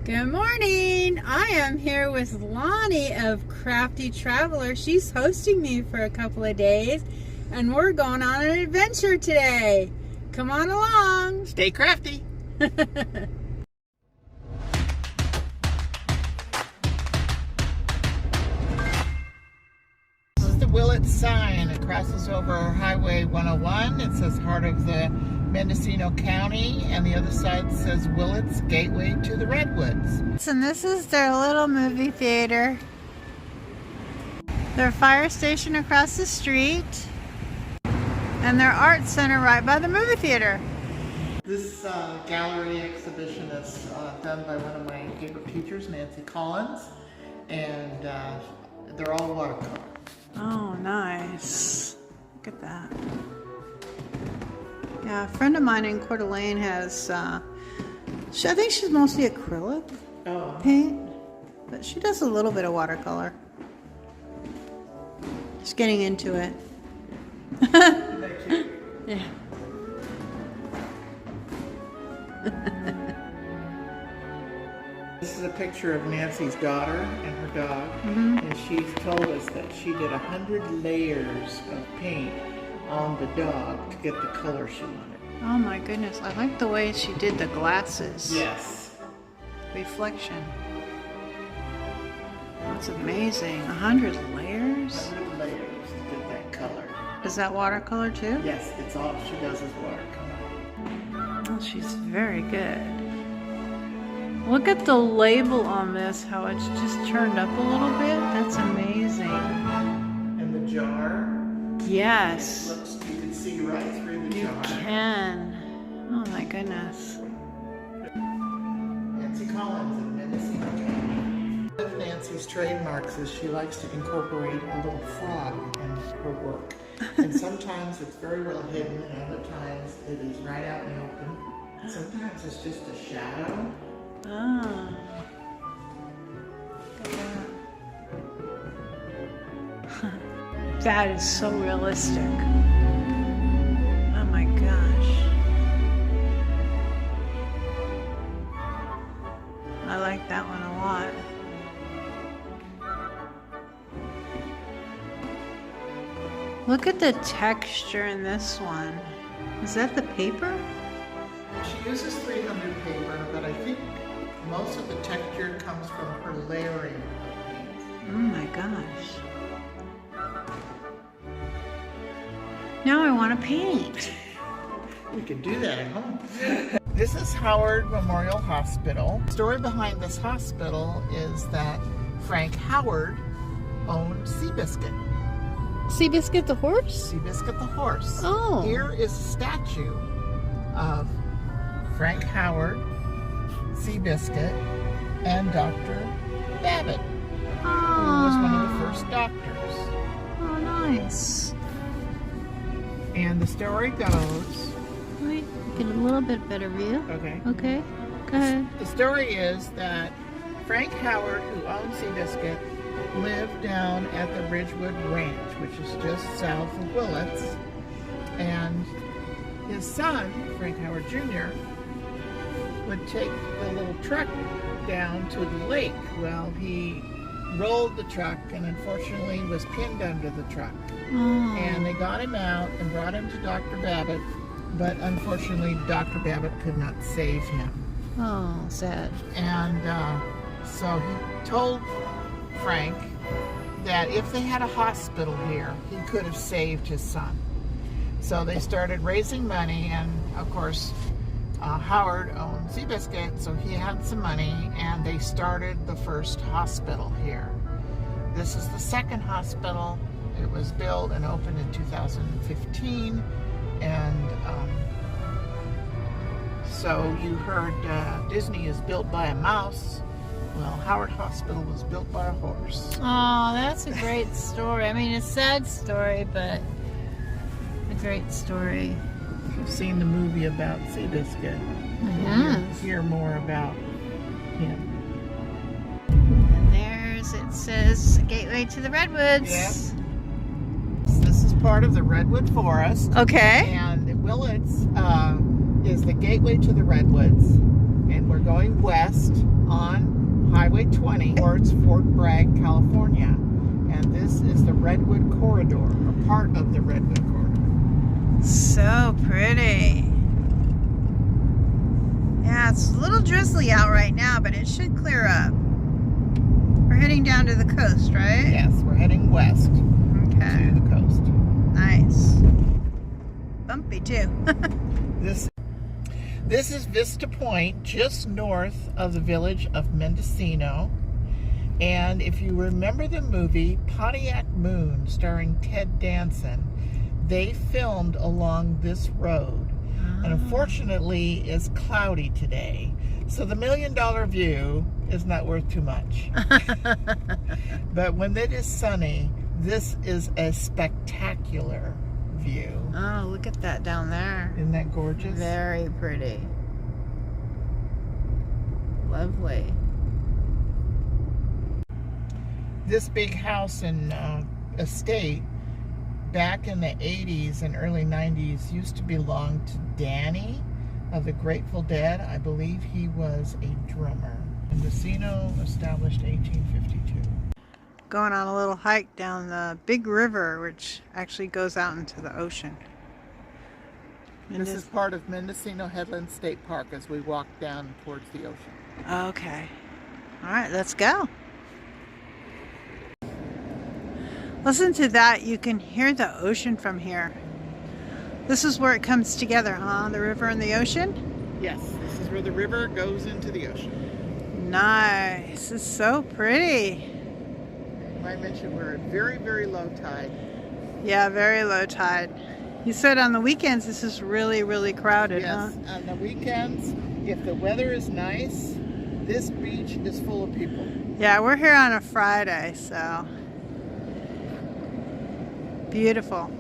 Good morning. I am here with Lani of Crafty Traveler. She's hosting me for a couple of days, and we're going on an adventure today. Come on along. Stay crafty. This is the Willits sign. It crosses over Highway 101. It says Heart of the Mendocino County, and the other side says Willits Gateway to the Redwoods. And this is their little movie theater. Their fire station across the street, and their art center right by the movie theater. This gallery exhibition is done by one of my favorite teachers, Nancy Collins, and they're all watercolor. Oh, nice. Look at that. Yeah, a friend of mine in Coeur d'Alene has, I think she's mostly acrylic paint, but she does a little bit of watercolor. Just getting into it. Yeah. This is a picture of Nancy's daughter and her dog, and she's told us that she did 100 layers of paint on the dog to get the color she wanted. Oh my goodness, I like the way she did the glasses. Yes. Reflection. That's amazing. 100 layers? 100 layers to get that color. Is that watercolor too? Yes, it's all she does is watercolor. Oh, she's very good. Look at the label on this, how it's just turned up a little bit. That's amazing. And the jar. Yes. Looks, you can see right through the jar. You can. Oh my goodness. Nancy Collins in Mendocino County. One of Nancy's trademarks is she likes to incorporate a little frog in her work. And sometimes it's very well hidden, and other times it is right out in the open. Sometimes it's just a shadow. Ah. That is so realistic. Oh my gosh. I like that one a lot. Look at the texture in this one. Is that the paper? She uses 300 paper, but I think most of the texture comes from her layering of paint. Oh my gosh. Now I want to paint. We could do that at home. This is Howard Memorial Hospital. The story behind this hospital is that Frank Howard owned Seabiscuit. Seabiscuit the horse? Seabiscuit the horse. Oh. Here is a statue of Frank Howard, Seabiscuit, and Dr. Babbitt, who was one of the first doctors. Oh, nice. And the story goes... Wait, get a little bit better view. Okay. Okay, go ahead. The story is that Frank Howard, who owned Seabiscuit, lived down at the Ridgewood Ranch, which is just south of Willits, and his son, Frank Howard Jr., would take the little truck down to the lake. Well, he rolled the truck and unfortunately was pinned under the truck. Oh. And they got him out and brought him to Dr. Babbitt, but unfortunately Dr. Babbitt could not save him. Oh, sad. And so he told Frank that if they had a hospital here, he could have saved his son. So they started raising money, and of course Howard owned Seabiscuit, so he had some money, and they started the first hospital here. This is the second hospital. It was built and opened in 2015, and so you heard Disney is built by a mouse. Well, Howard Hospital was built by a horse. Oh, that's a great story. I mean, a sad story, but a great story. If you've seen the movie about Seabiscuit, you'll hear more about him. And there's, it says, Gateway to the Redwoods. Yes. This is part of the Redwood Forest. Okay. And Willits is the gateway to the Redwoods. And we're going west on I-20 towards Fort Bragg, California. And this is the Redwood Corridor, or part of the Redwood Corridor. So pretty. Yeah, it's a little drizzly out right now, but it should clear up. We're heading down to the coast, right? Yes, we're heading west Okay. to the coast. Nice. Bumpy too. This is Vista Point, just north of the village of Mendocino. And if you remember the movie Pontiac Moon, starring Ted Danson, they filmed along this road. And unfortunately, it's cloudy today. So the $1 million view is not worth too much. But when it is sunny, this is a spectacular view. Oh, look at that down there. Isn't that gorgeous? Very pretty. Lovely. This big house and estate back in the 80s and early 90s used to belong to Danny of the Grateful Dead. I believe he was a drummer. Mendocino, established 1852. Going on a little hike down the big river, which actually goes out into the ocean. This is part of Mendocino Headland State Park as we walk down towards the ocean. Okay. All right, let's go. Listen to that. You can hear the ocean from here. This is where it comes together, huh? The river and the ocean? Yes, this is where the river goes into the ocean. Nice. It's so pretty. I mentioned we're at very, very low tide. Yeah, very low tide. You said on the weekends this is really, really crowded, yes, huh? on the weekends, if the weather is nice, this beach is full of people. Yeah, we're here on a Friday, so beautiful.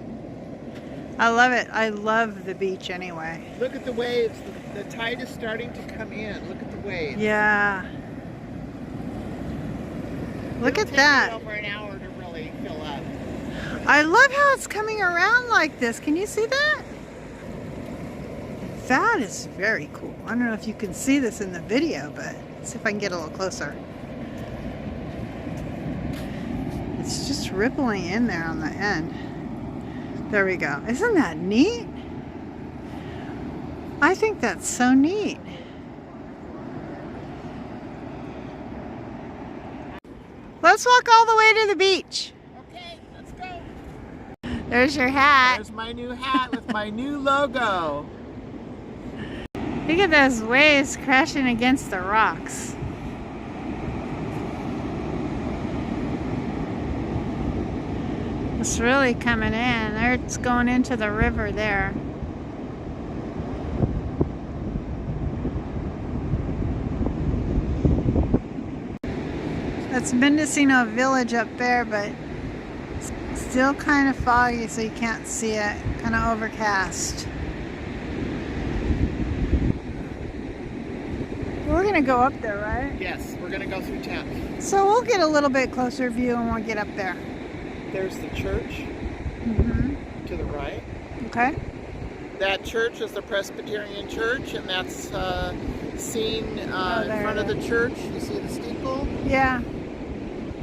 I love it. I love the beach anyway. Look at the waves. The tide is starting to come in. Look at the waves. Yeah. Look It'll at take that. me over an hour to really fill up. I love how it's coming around like this. Can you see that? That is very cool. I don't know if you can see this in the video, but let's see if I can get a little closer. It's just rippling in there on the end. There we go. Isn't that neat? I think that's so neat. Let's walk all the way to the beach. Okay, let's go. There's your hat. There's my new hat with my new logo. Look at those waves crashing against the rocks. It's really coming in. There, it's going into the river there. That's Mendocino Village up there, but it's still kind of foggy, so you can't see it. Kind of overcast. We're gonna go up there, right? Yes, we're going to go through town. So we'll get a little bit closer view when we get up there. There's the church to the right. Okay. That church is the Presbyterian church, and that's seen in there front of it the church. You see the steeple? Yeah.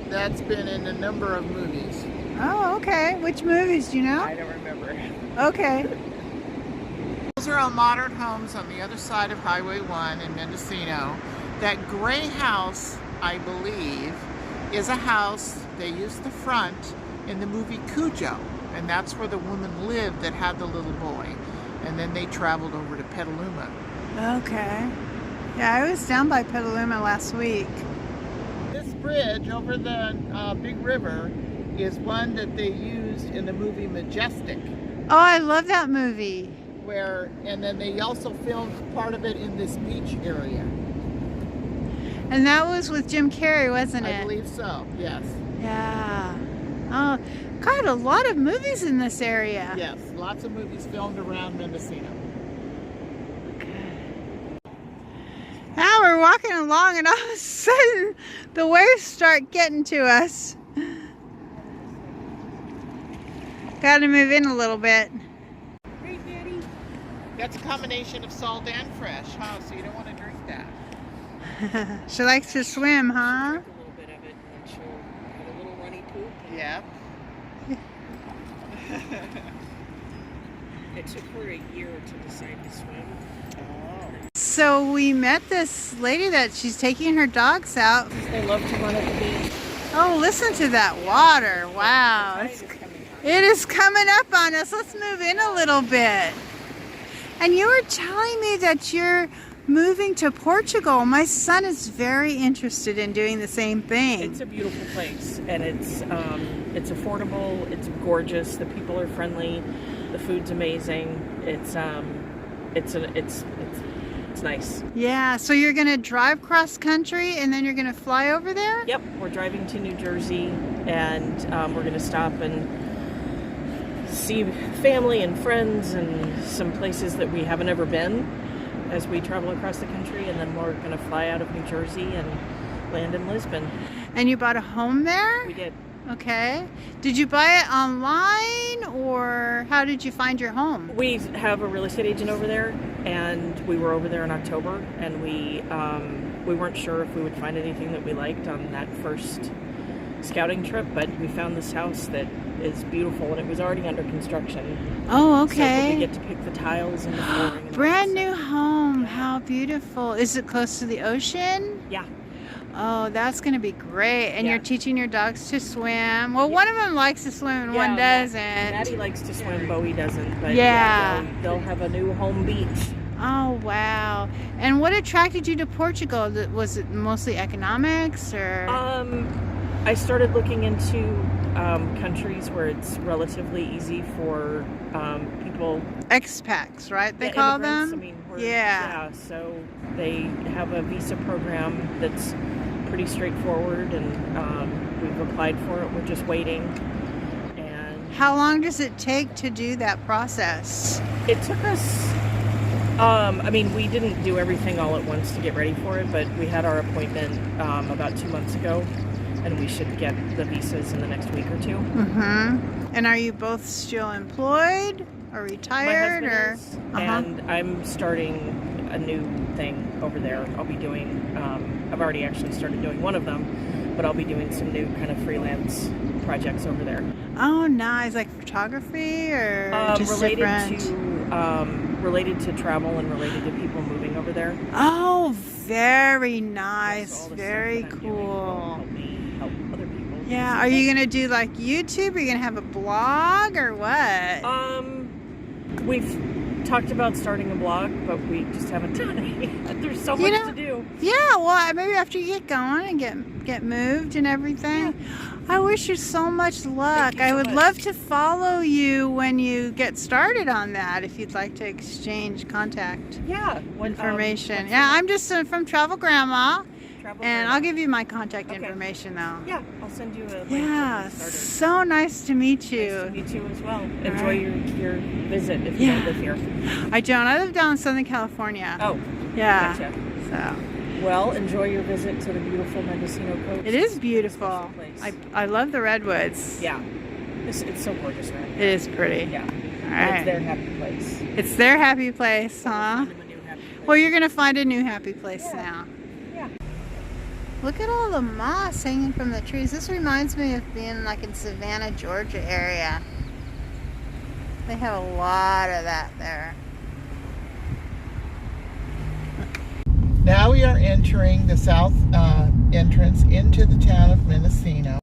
That's been in a number of movies. Oh, okay. Which movies do you know? I don't remember. Okay. Those are all modern homes on the other side of Highway 1 in Mendocino. That gray house, I believe, is a house they used the front in the movie Cujo, and that's where the woman lived that had the little boy. And then they traveled over to Petaluma. Okay. Yeah, I was down by Petaluma last week. This bridge over the big river is one that they used in the movie Majestic. Oh, I love that movie. And then they also filmed part of it in this beach area. And that was with Jim Carrey, wasn't it? I believe so, yes. Yeah. Oh, God, a lot of movies in this area. Yes, lots of movies filmed around Mendocino. Now we're walking along and all of a sudden the waves start getting to us. Got to move in a little bit. Hey, Daddy. That's a combination of salt and fresh, huh? So you don't want to drink that. She likes to swim, huh? Drink a little bit of it, and then she'll have a little runny poop. Yep. It took her a year to decide to swim. So we met this lady that she's taking her dogs out. They love to run at the beach. Oh, listen to that water. Wow. It is coming up on us. Let's move in a little bit. And you were telling me that you're moving to Portugal. My son is very interested in doing the same thing. It's a beautiful place, and it's affordable. It's gorgeous. The people are friendly. The food's amazing. It's nice. Yeah. So you're gonna drive cross country, and then you're gonna fly over there. Yep. We're driving to New Jersey, and we're gonna stop and see family and friends and some places that we haven't ever been as we travel across the country, and then we're going to fly out of New Jersey and land in Lisbon. And you bought a home there? We did. Okay. Did you buy it online, or how did you find your home? We have a real estate agent over there, and we were over there in October, and we weren't sure if we would find anything that we liked on that first scouting trip, but we found this house that is beautiful, and it was already under construction. Oh, okay. So we get to pick the tiles and the flooring. And brand new home. How beautiful. Is it close to the ocean? Yeah. Oh, that's going to be great. And Yeah. you're teaching your dogs to swim. Well, one of them likes to swim and one doesn't. Maddie likes to swim, Bowie doesn't. But Yeah. they'll have a new home beach. Oh, wow. And what attracted you to Portugal? Was it mostly economics, or? I started looking into countries where it's relatively easy for people. Expats, right? They Yeah, call immigrants. them? I mean, Yeah. So they have a visa program that's pretty straightforward, and we've applied for it. We're just waiting. And How long does it take to do that process? it took us. We didn't do everything all at once to get ready for it, but we had our appointment about 2 months ago, and we should get the visas in the next week or two. Mm-hmm. And are you both still employed or retired? My or husband is, and I'm starting a new thing over there. I'll be doing, I've already actually started doing one of them, but I'll be doing some new kind of freelance projects over there. Oh, nice. Like photography, or just different? Related to travel and related to people moving over there. Oh, very So nice. all the Very stuff that I'm doing will cool. help me help other people. Yeah. Are you going to do like YouTube? Are you going to have a blog or what? We've talked about starting a blog, but we just haven't done it. There's so much to do. Yeah, well, maybe after you get going and get moved and everything. I wish you so much luck. Thank you I so would much. love to follow you when you get started on that, if you'd like to exchange contact Yeah. information. Yeah, I'm just from Travel Grandma, Travel and Grandma. I'll give you my contact Okay. information though. Yeah, I'll send you a link. Yeah, to get started. so nice to meet you. Nice to meet you as well. Enjoy right. your visit if you Yeah. don't live here. I don't. I live down in Southern California. Oh, yeah. gotcha. So Well, enjoy your visit to the beautiful Mendocino Coast. it is beautiful. Special place. I love the redwoods. Yeah. It's so gorgeous around It here. is pretty. Yeah. All And right. it's their happy place. It's their happy place, huh? Find them a new happy place. Well, you're gonna find a new happy place Yeah. now. Yeah. Look at all the moss hanging from the trees. This reminds me of being like in Savannah, Georgia area. They have a lot of that there. Now we are entering the south entrance into the town of Mendocino.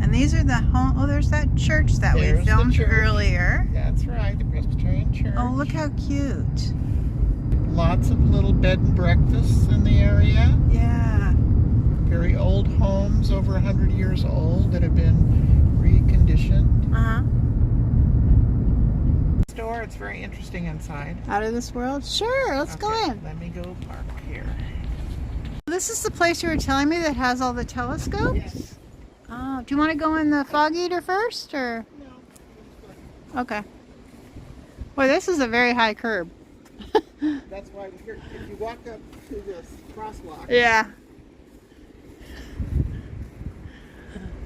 And these are the home. Oh, there's that church that There's we the filmed church. earlier. That's right, the Presbyterian Church. Oh, look how cute. Lots of little bed and breakfasts in the area. Yeah. Very old homes, over 100 years old, that have been reconditioned. Uh-huh. Store, it's very interesting inside. Out of this world? Sure, let's go Okay, in. Let me go park here. This is the place you were telling me that has all the telescopes? Yes. Oh, do you want to go in the fog eater first, or? No. Okay. Boy, this is a very high curb. That's why we're here. If you walk up to this crosswalk. Yeah.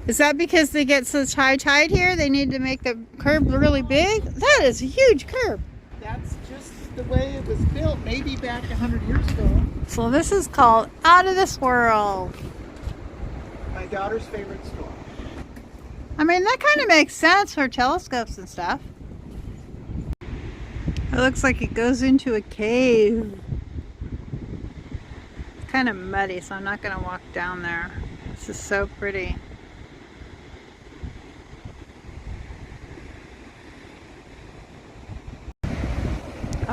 Is that because they get such high tide here? They need to make the curb really big? That is a huge curb. that's just the way it was built, maybe back 100 years ago. So this is called Out of This World. My daughter's favorite store. I mean, that kind of makes sense for telescopes and stuff. It looks like it goes into a cave. It's kind of muddy, so I'm not going to walk down there. This is so pretty.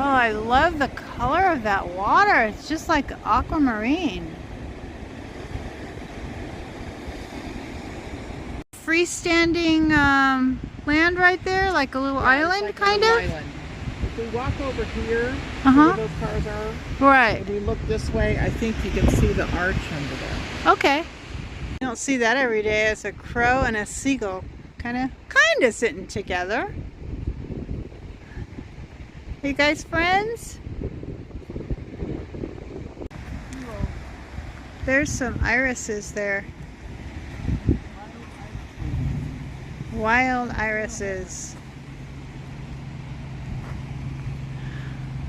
Oh, I love the color of that water. It's just like aquamarine. Freestanding land right there, like a little island, like kind a of. little island. If we walk over here, Uh-huh. where those cars are, Right. if we look this way, I think you can see the arch under there. Okay. You don't see that every day. It's a crow and a seagull kind of sitting together. Are you guys friends? There's some irises there. Wild irises.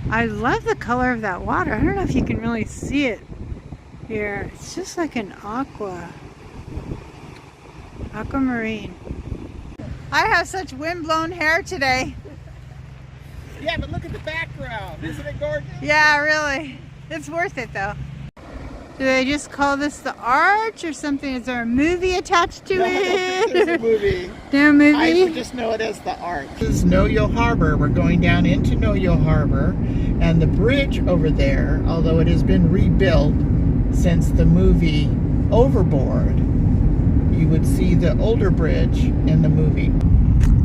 I love the color of that water. I don't know if you can really see it here. It's just like an aquamarine. I have such windblown hair today. Yeah, but look at the background. Isn't it gorgeous? Yeah, really. It's worth it though. Do they just call this the arch or something? Is there a movie attached to No, it? I don't think there's a movie. No movie? I just know it as the arch. This is Noyo Harbor. We're going down into Noyo Harbor, and the bridge over there, although it has been rebuilt since the movie Overboard, you would see the older bridge in the movie.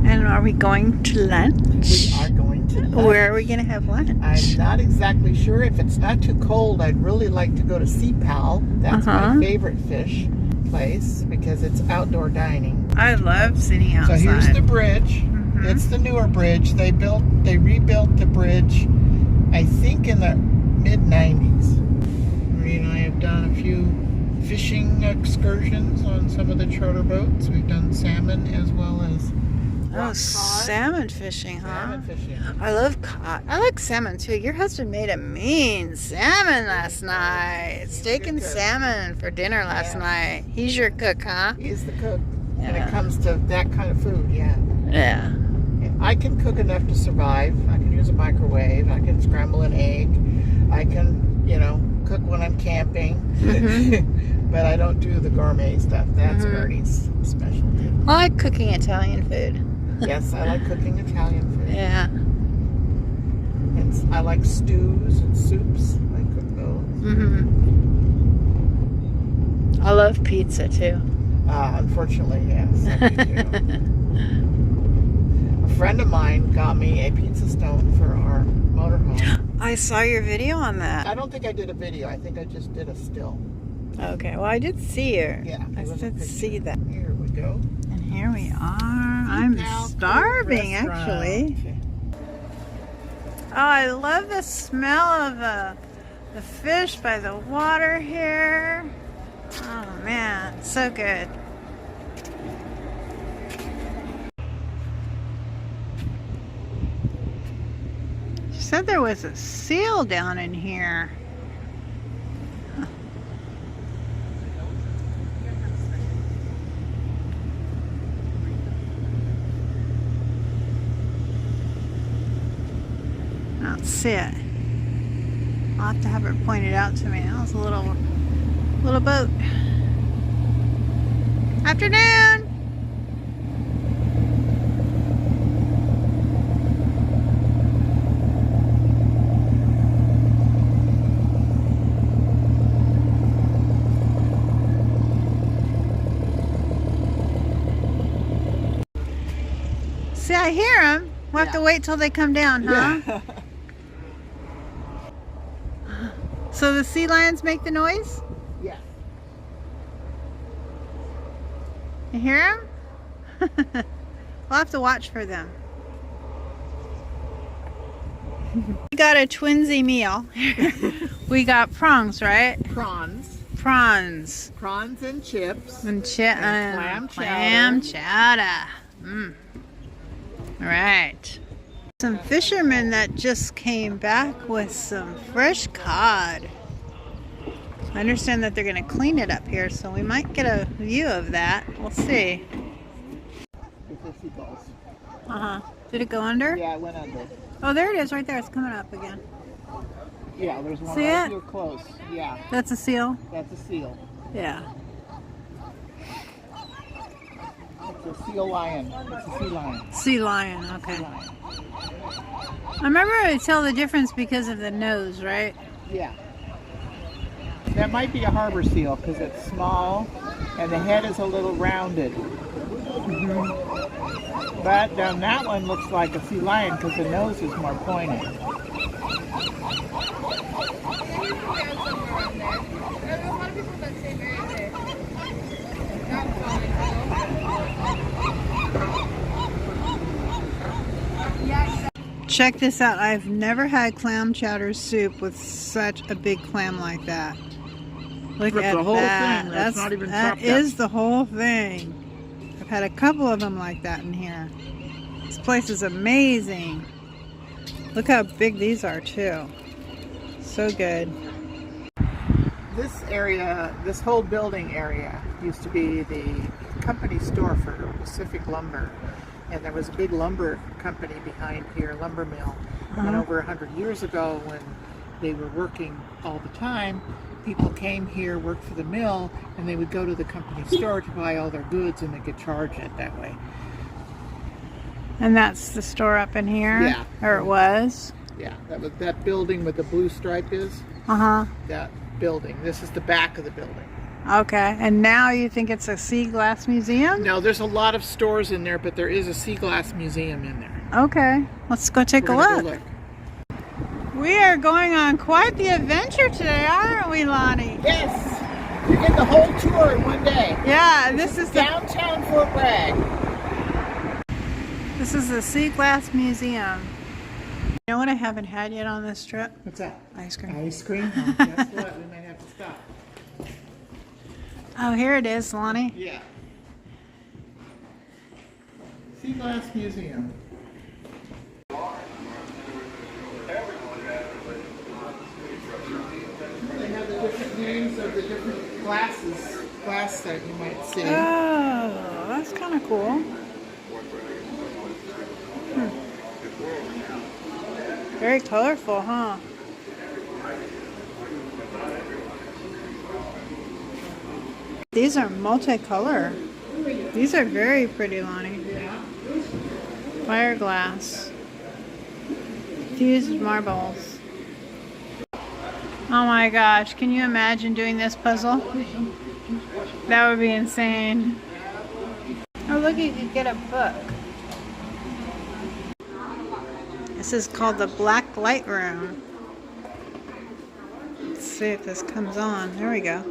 And are we going to lunch? We are going to lunch. Where are we going to have lunch? I'm not exactly sure. If it's not too cold, I'd really like to go to Sea Pal. That's my favorite fish place because it's outdoor dining. I love sitting outside. So here's the bridge. It's the newer bridge. They rebuilt the bridge, I think, in the mid-90s. Marie and I have done a few fishing excursions on some of the charter boats. We've done salmon as well as salmon fishing, huh? salmon fishing. I love cod. I like salmon too. Your husband made a mean salmon last night. Steak and salmon for dinner last night. He's your cook, huh? He's the cook when it comes to that kind of food, yeah. Yeah. I can cook enough to survive. I can use a microwave. I can scramble an egg. I can, cook when I'm camping. But I don't do the gourmet stuff. That's Bernie's specialty. I like cooking Italian food. Yes, I like cooking Italian food. Yeah. I like stews and soups. I cook those. I love pizza too. Unfortunately, yes. I do too. A friend of mine got me a pizza stone for our motorhome. I saw your video on that. I don't think I did a video. I think I just did a still. Okay, well I did see her. Yeah, I did see that. Here we go. And here we are. I'm starving actually. Oh, I love the smell of the fish by the water here. Oh man, so good. She said there was a seal down in here. I don't see it. I'll have to have her point it out to me. That was a little boat. Afternoon! See, I hear them. We'll have to wait till they come down, huh? Yeah. So the sea lions make the noise? Yeah. You hear them? We'll have to watch for them. We got a twinsy meal. We got prongs, right? Prawns. Prawns. Prawns and chips. And clam clam chowder. All right. Some fishermen that just came back with some fresh cod. I understand that they're going to clean it up here, so we might get a view of that. We'll see. Did it go under? Yeah, it went under. Oh, there it is right there. It's coming up again. Yeah, there's one See right it? here close. Yeah, That's a seal? that's a seal. Yeah. It's a seal lion. It's a sea lion. Sea lion, okay. Sea lion. I remember I tell the difference because of the nose, right? Yeah. That might be a harbor seal because it's small and the head is a little rounded. But that one looks like a sea lion because the nose is more pointed. Check this out. I've never had clam chowder soup with such a big clam like that. Look That's at the whole that. thing. That's not even that chopped up. is the whole thing. I've had a couple of them like that in here. This place is amazing. Look how big these are too. So good. This area, this whole building area, used to be the company store for Pacific Lumber. And there was a big lumber company behind here, lumber mill. And over 100 years ago, when they were working all the time, people came here, worked for the mill, and they would go to the company store to buy all their goods, and they could charge it that way. And that's the store up in here? Yeah. Or it was? Yeah, that building with the blue stripe is that building. This is the back of the building. Okay. And now you think it's a sea glass museum? No, there's a lot of stores in there, but there is a sea glass museum in there. Okay. Let's go take a We're gonna look. go We are going on quite the adventure today, aren't we, Lonnie? Yes! You get the whole tour in one day. Yeah, this is the Downtown Fort Bragg. This is the Sea Glass Museum. You know what I haven't had yet on this trip? What's that? Ice cream. Ice cream? Oh, guess what? We might have to stop. Oh, here it is, Lonnie. Yeah. Sea Glass Museum. They have the different names of the different glass that you might see. Oh, that's kind of cool. Very colorful, huh? These are multicolor. These are very pretty, Lonnie. Fire glass. Fused marbles. Oh my gosh, can you imagine doing this puzzle? That would be insane. Oh look, you could get a book. This is called the Black Light Room. Let's see if this comes on. There we go.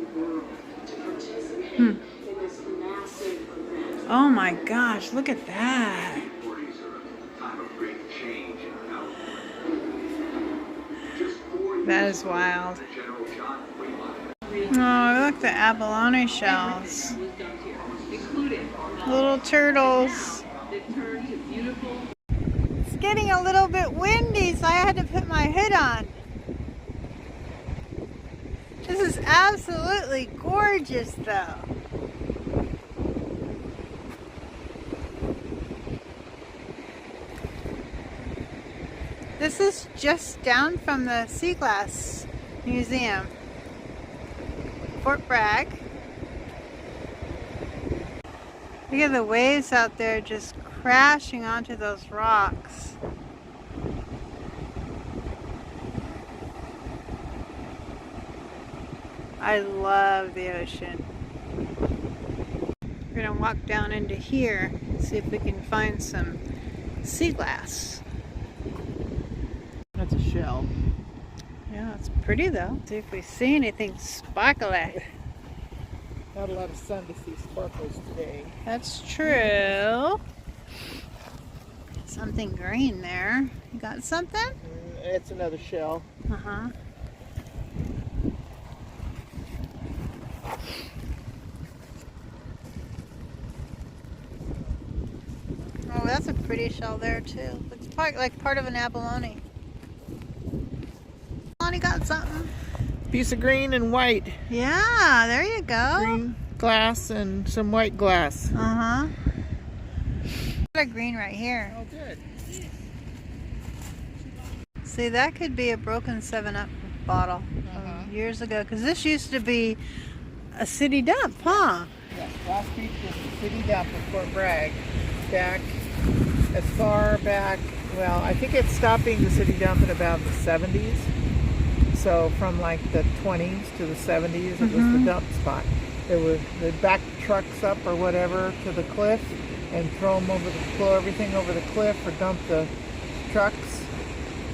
Oh my gosh, look at that. That is wild. Oh, look, the abalone shells. Little turtles. It's getting a little bit windy, so I had to put my hood on. This is absolutely gorgeous, though. This is just down from the Sea Glass Museum, Fort Bragg. Look at the waves out there just crashing onto those rocks. I love the ocean. We're gonna walk down into here and see if we can find some sea glass. That's a shell. Yeah, it's pretty though. See if we see anything sparkly. Not a lot of sun to see sparkles today. That's true. Something green there. You got something? It's another shell. Uh-huh. Oh, that's a pretty shell there too. Look at like part of an abalone. Lonnie got something. Piece of green and white. Yeah, there you go. Green glass and some white glass. Uh-huh. Got a green right here. Oh, good. See, that could be a broken 7-Up bottle from years ago, because this used to be a city dump, huh? Yeah, Lost Beach was the city dump of Fort Bragg. Back, as far back, well, I think it stopped being the city dump in about the 70s. So from like the 20s to the 70s, it was the dump spot. They'd back trucks up or whatever to the cliff and throw everything over the cliff or dump the trucks.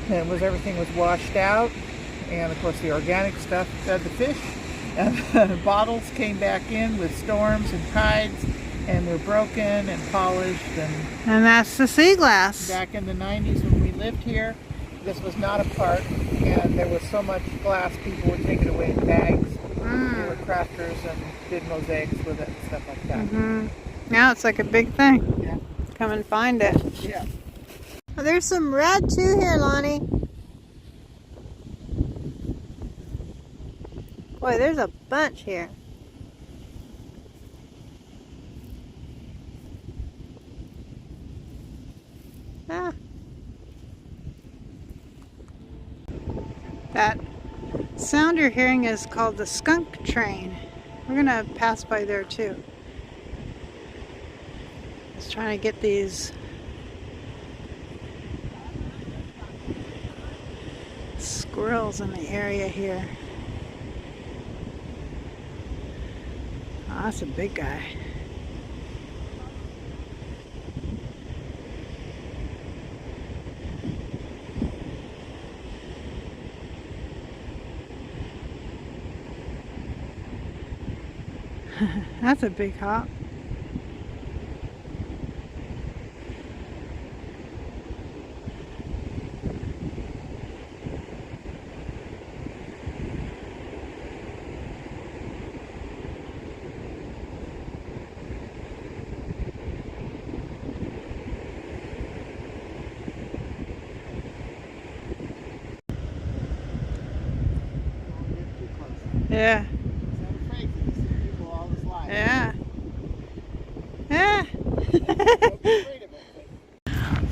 And everything was washed out. And of course the organic stuff fed the fish. And the bottles came back in with storms and tides, and they're broken and polished. And that's the sea glass. Back in the 90s when we lived here, this was not a park, and there was so much glass, people would take it away in bags. They were crafters and did mosaics with it and stuff like that. Now it's like a big thing. Yeah. Come and find it. Yeah. Oh, there's some red too here, Lonnie. Boy, there's a bunch here. Ah. That sound you're hearing is called the Skunk Train. We're gonna pass by there too. Just trying to get these squirrels in the area here. Oh, that's a big guy. That's a big hop. Yeah. Yeah. Yeah.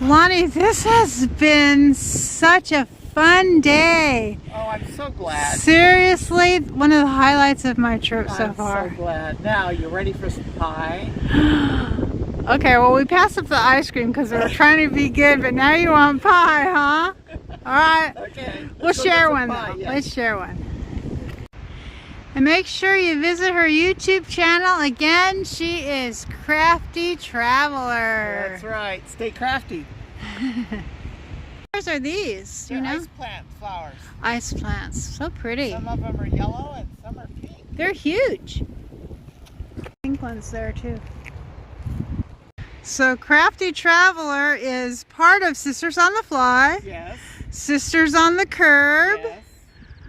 Lonnie, this has been such a fun day. Oh, I'm so glad. Seriously, one of the highlights of my trip so far. I'm so glad. Now, you ready for some pie? Okay, well, we passed up the ice cream because we were trying to be good, but now you want pie, huh? All right. Okay. We'll share one, pie, though. yes. Let's share one. And make sure you visit her YouTube channel. Again, she is Crafty Traveler. That's right. Stay crafty. What are these? They're You know? ice plant flowers. Ice plants. So pretty. Some of them are yellow and some are pink. They're huge. Pink ones there too. So Crafty Traveler is part of Sisters on the Fly, Yes. Sisters on the Curb, Yes.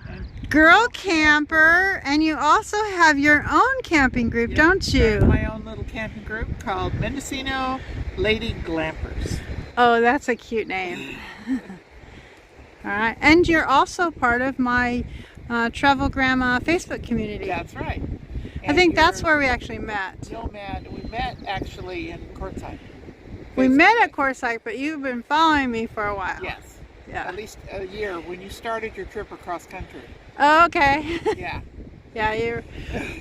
And Girl Camper, and you also have your own camping group, don't I you? have my own little camping group called Mendocino Lady Glampers. Oh, that's a cute name. All right, and you're also part of my Travel Grandma Facebook community. That's right. I think that's where we actually met. We met actually in Quartzsite. We met at Quartzsite, but you've been following me for a while. Yes. Yeah. At least a year when you started your trip across country. Oh, okay. Yeah. Yeah, you're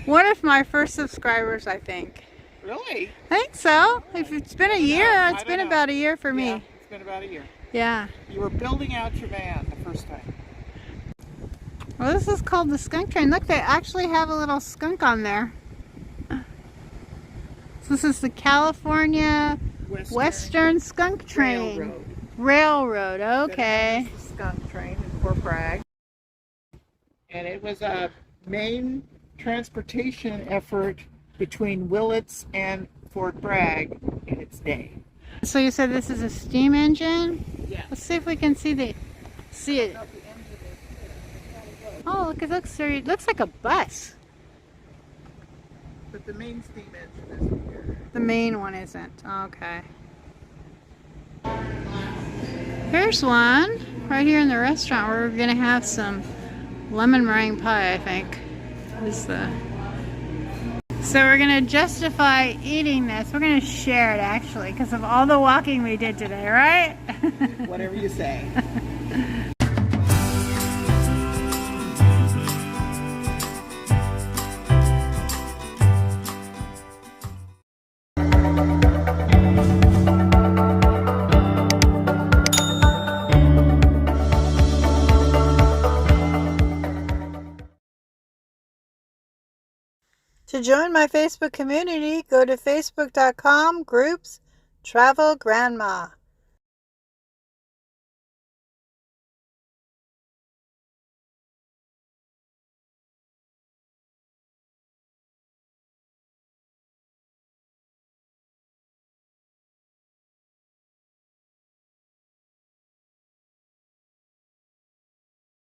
one of my first subscribers, I think. Really? I think so. If it's been a year, I it's don't been know. about a year for me. Yeah, it's been about a year. Yeah. You were building out your van the first time. Well, this is called the Skunk Train. Look, they actually have a little skunk on there. So this is the California Western Skunk Train. Railroad, okay. The Skunk Train in Fort Bragg. And it was a main transportation effort between Willits and Fort Bragg in its day. So you said this is a steam engine? Yeah. Let's see if we can see it. Oh, look, it looks like a bus. But the main steam engine isn't here. The main one isn't. Okay. Here's one right here in the restaurant where we're gonna have some lemon meringue pie, I think. So we're gonna justify eating this. We're gonna share it actually because of all the walking we did today, right? Whatever you say. To join my Facebook community, go to facebook.com/groups Travel Grandma.